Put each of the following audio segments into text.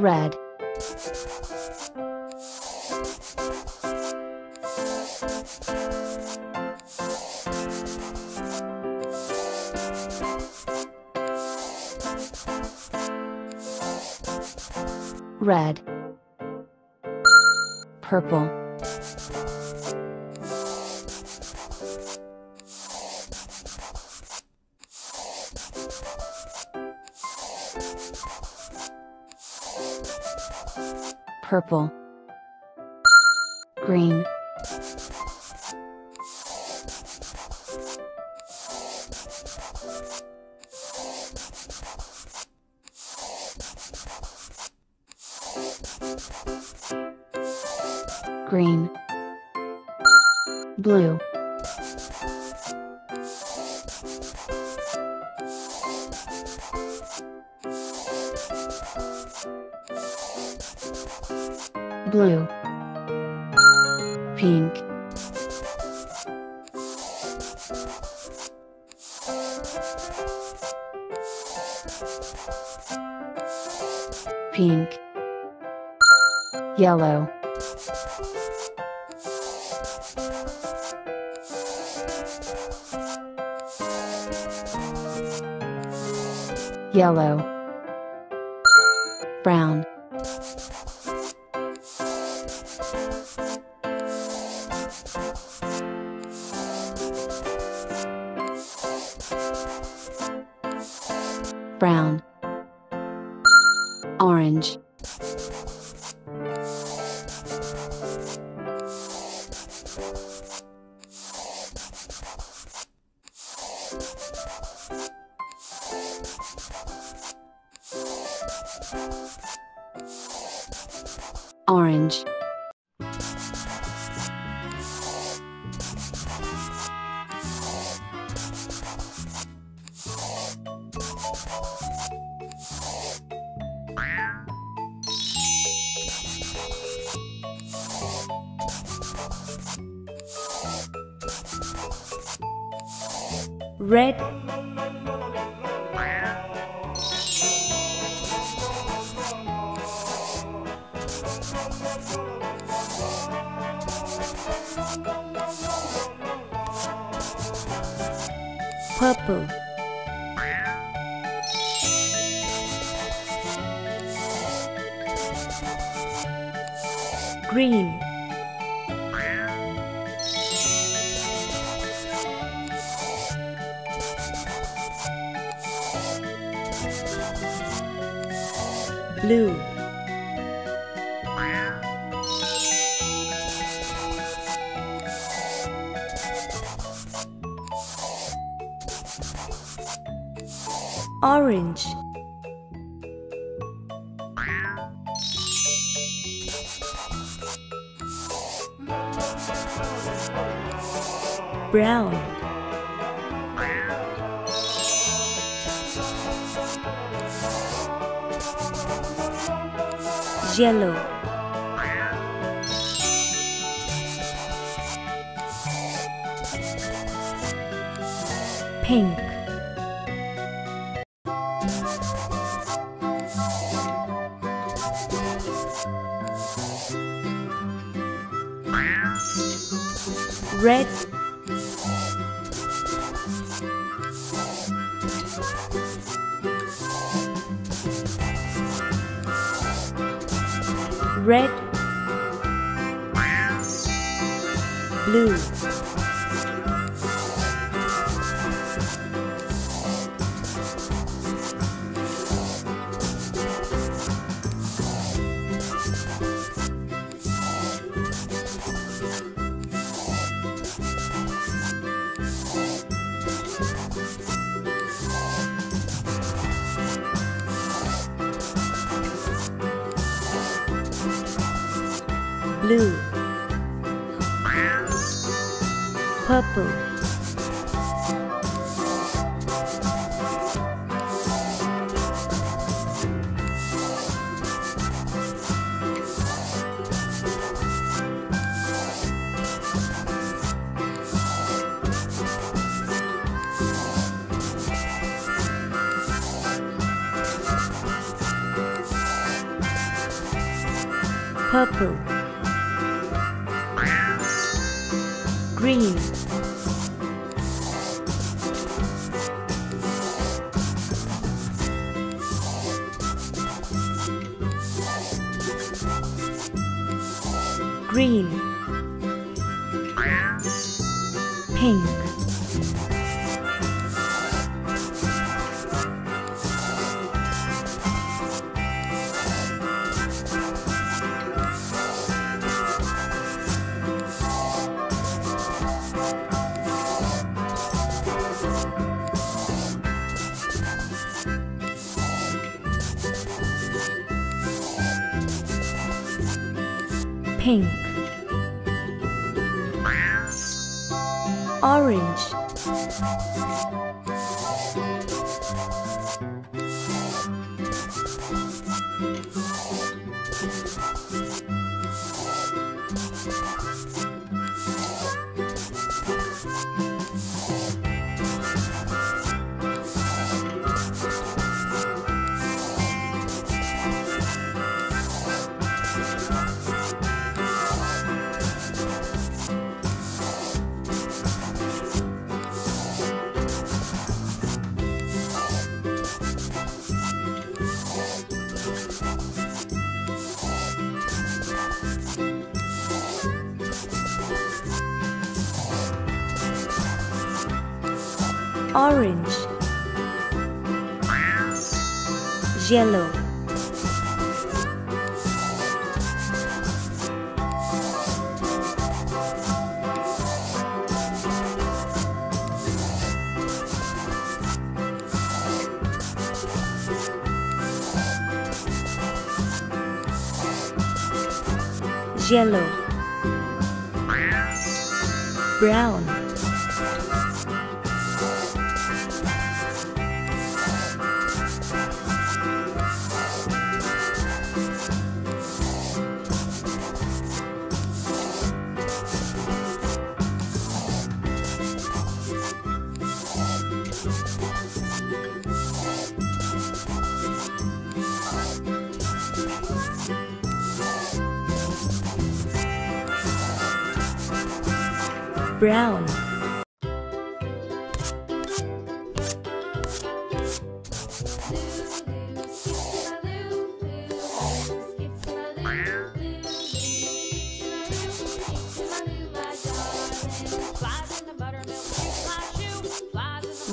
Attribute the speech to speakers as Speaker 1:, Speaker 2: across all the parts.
Speaker 1: Red. Red. Purple. Purple. Green. Green. Blue. Blue. Pink. Pink. Yellow. Yellow. Brown. Brown. Orange. Orange. Red. Purple. Green. Blue. Orange. Brown. Yellow. Pink. Red. Red. Blue. blue, purple, purple, green, green, pink, pink, orange, orange, yellow, yellow, brown, brown,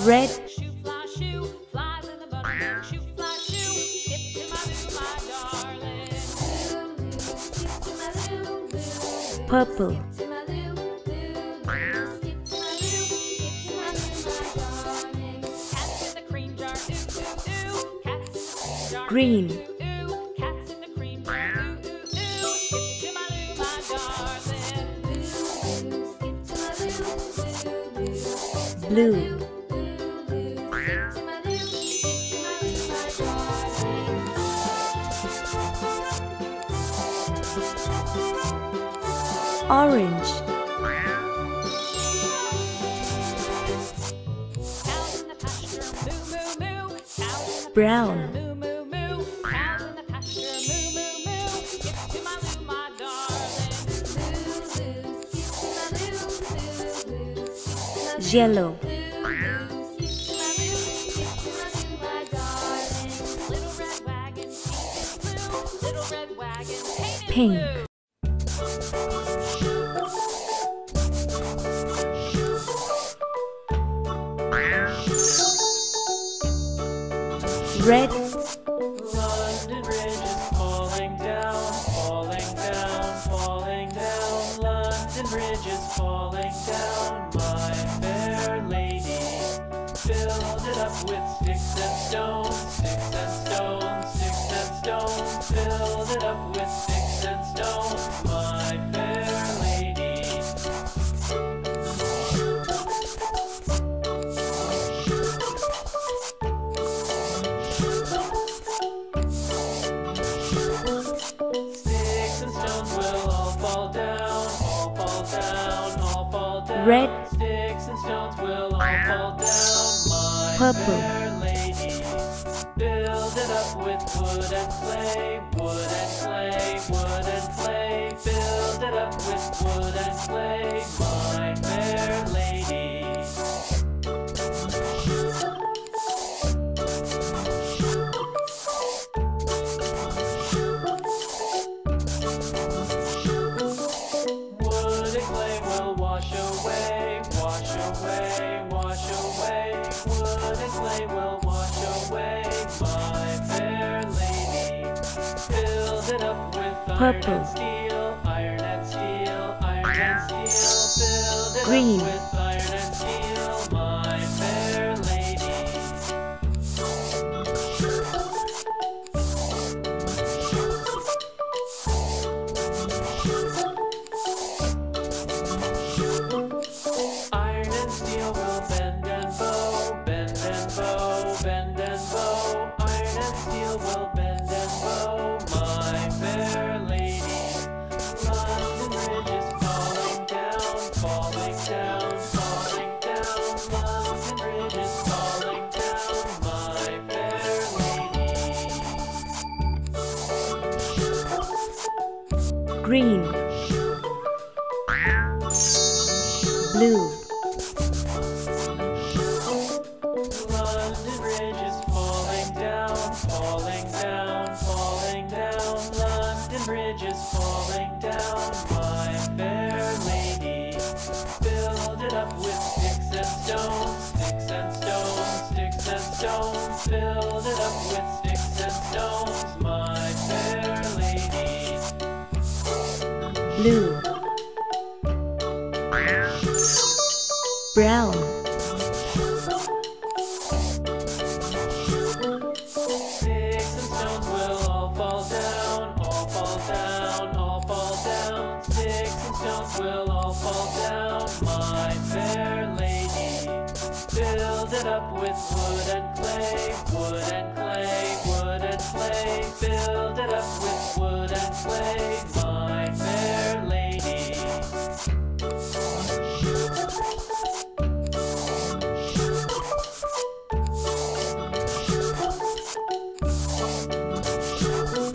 Speaker 1: red, purple, green, blue, orange, brown, yellow, pink, red,
Speaker 2: London Bridge is falling down, falling down, falling down. London Bridge is falling down, my fair lady. Filled it up with sticks and stones, sticks and stones, sticks and stones. Filled it up with sticks and stones, my stones will all fall down, all fall down, all fall down.
Speaker 1: Red.
Speaker 2: Sticks and stones will all fall down, my
Speaker 1: Purple.
Speaker 2: fair lady. Build it up with wood and clay, wood and clay, wood and clay. Build it up with wood and clay, my fair lady. Wood and clay will wash away, wash away, wash away. Wood and clay will wash away, my fair lady. Build it up with iron
Speaker 1: Purple.
Speaker 2: and steel, iron and steel, iron and steel. Build it
Speaker 1: Green.
Speaker 2: up with iron and steel, my fair lady. Iron and steel will bend and bow, bend and bow, bend and bow. Iron and steel will bend and bow, my fair lady. London Bridge is falling down, falling down, falling down. London Bridge is falling down, my fair lady.
Speaker 1: green, blue,
Speaker 2: London Bridge is falling down, falling down, falling down. London Bridge is falling down, my fair lady. Build it up with sticks and stones, sticks and stones, sticks and stones. Build it up with sticks and stones, my fair lady.
Speaker 1: blue, brown,
Speaker 2: Sticks and stones will all fall down, all fall down, all fall down. Sticks and stones will all fall down, my fair lady. Build it up with wood and clay, wood and clay, wood and clay. Build it up with wood and clay, my fair lady.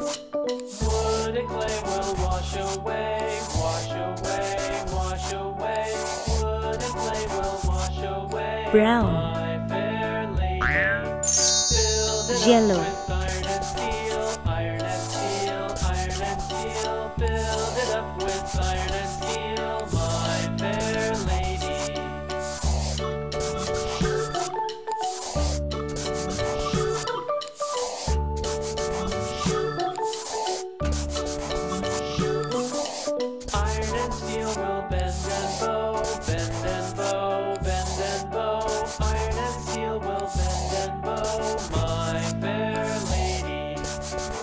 Speaker 2: Wood and clay will wash away, wash away, wash away. Wood and clay will wash away,
Speaker 1: Brown.
Speaker 2: my fair lady. Build it
Speaker 1: Yellow.
Speaker 2: up with iron and steel, iron and steel, iron and steel. Build it up with iron and steel, my fair lady. Iron and steel will bend and bow, bend and bow, bend and bow. Iron and steel will bend and bow, my fair lady.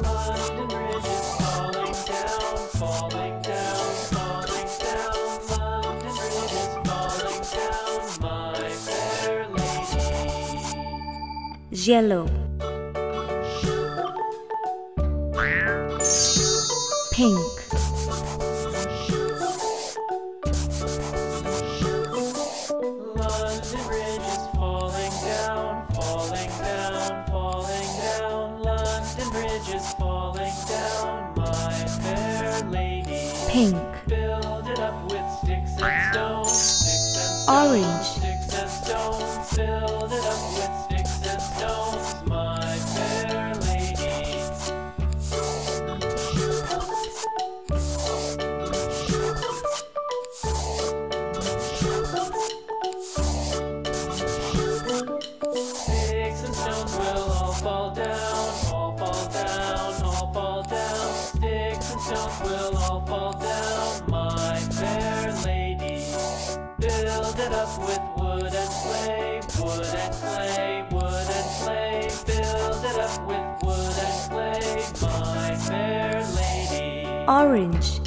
Speaker 2: London Bridge is falling down, falling down, falling down. London Bridge is falling down, my fair lady.
Speaker 1: yellow, pink,
Speaker 2: London Bridge is falling down, falling down, falling down. London Bridge is falling down, my fair lady.
Speaker 1: pink,
Speaker 2: Build it up with sticks and stones, sticks and stones,
Speaker 1: Orange.
Speaker 2: sticks and stones. Build it up with sticks and stones, my fair lady. Sticks and stones will all fall down, all fall down, all fall down. Sticks and stones will all fall down, my fair lady. Build it up with wood and clay, wood and clay, wood and clay. Build it up with wood and clay, my fair lady.
Speaker 1: orange,